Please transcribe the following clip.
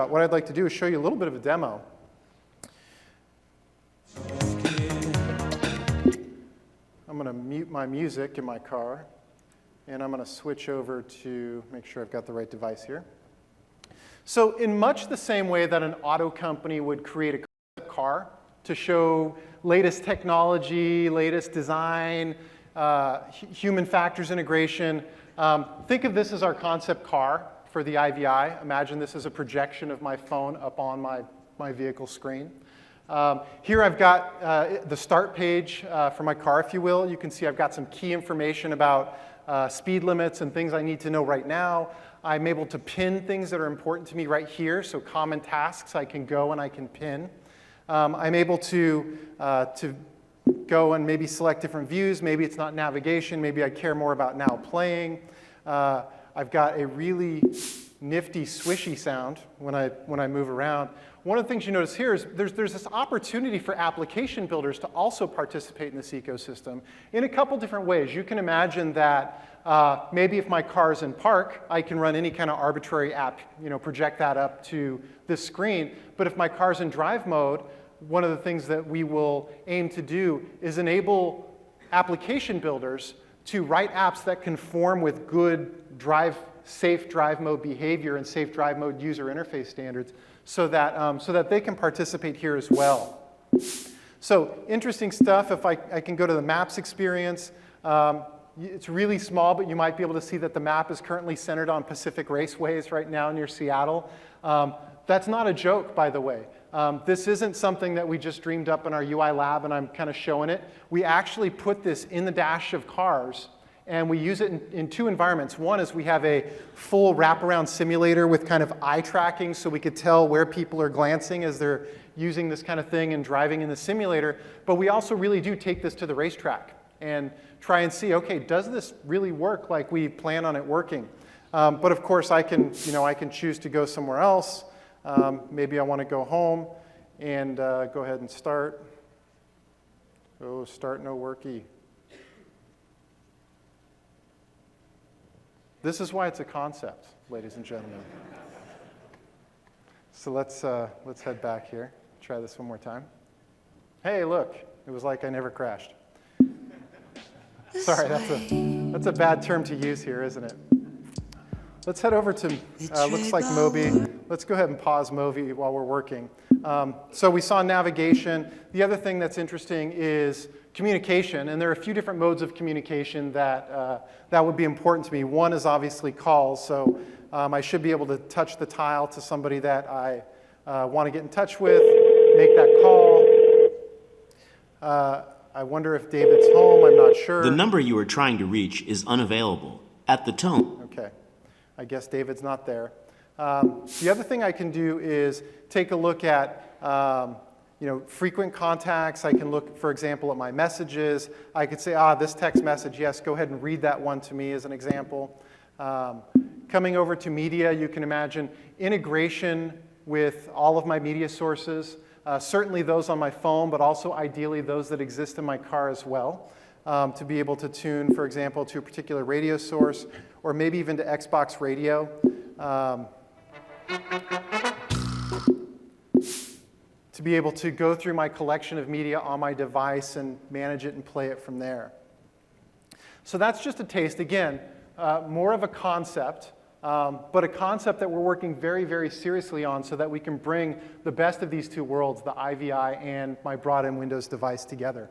What I'd like to do is show you a little bit of a demo. I'm going to mute my music in my car, and I'm going to switch over to make sure I've got the right device here. So in much the same way that an auto company would create a concept car to show latest technology, latest design, human factors integration, think of this as our concept car for the IVI. Imagine this as a projection of my phone up on my vehicle screen. Here I've got the start page for my car, if you will. You can see I've got some key information about speed limits and things I need to know right now. I'm able to pin things that are important to me right here, so common tasks I can go and I can pin. I'm able to go and maybe select different views. Maybe it's not navigation. Maybe I care more about now playing. I've got a really nifty swishy sound when I move around. One of the things you notice here is there's this opportunity for application builders to also participate in this ecosystem in a couple different ways. You can imagine that maybe if my car's in park, I can run any kind of arbitrary app, project that up to this screen. But if my car's in drive mode, one of the things that we will aim to do is enable application builders to write apps that conform with good safe drive mode behavior and safe drive mode user interface standards so that they can participate here as well. So interesting stuff. If I can go to the maps experience, it's really small, but you might be able to see that the map is currently centered on Pacific Raceways right now near Seattle. That's not a joke, by the way. This isn't something that we just dreamed up in our UI lab and I'm kind of showing it. We actually put this in the dash of cars, and we use it in two environments. One is we have a full wraparound simulator with kind of eye tracking, so we could tell where people are glancing as they're using this kind of thing and driving in the simulator. But we also really do take this to the racetrack and try and see, OK, does this really work like we plan on it working? But of course, I can choose to go somewhere else. Maybe I want to go home and go ahead and start. Oh, start no worky. This is why it's a concept, ladies and gentlemen. So let's head back here. Try this one more time. Hey, look, it was like I never crashed. Sorry, that's a bad term to use here, isn't it? Let's head over to, looks like Moby. Let's go ahead and pause Moby while we're working. So we saw navigation. The other thing that's interesting is communication, and there are a few different modes of communication that would be important to me. One is obviously calls, so I should be able to touch the tile to somebody that I want to get in touch with, make that call. I wonder if David's home. I'm not sure. The number you are trying to reach is unavailable. At the tone. OK. I guess David's not there. The other thing I can do is take a look at frequent contacts. I can look, for example, at my messages. I could say, this text message, yes, go ahead and read that one to me as an example. Coming over to media, you can imagine integration with all of my media sources, certainly those on my phone, but also ideally those that exist in my car as well, to be able to tune, for example, to a particular radio source, or maybe even to Xbox radio. To be able to go through my collection of media on my device and manage it and play it from there. So that's just a taste. Again, more of a concept, but a concept that we're working very, very seriously on so that we can bring the best of these two worlds, the IVI and my brought-in Windows device, together.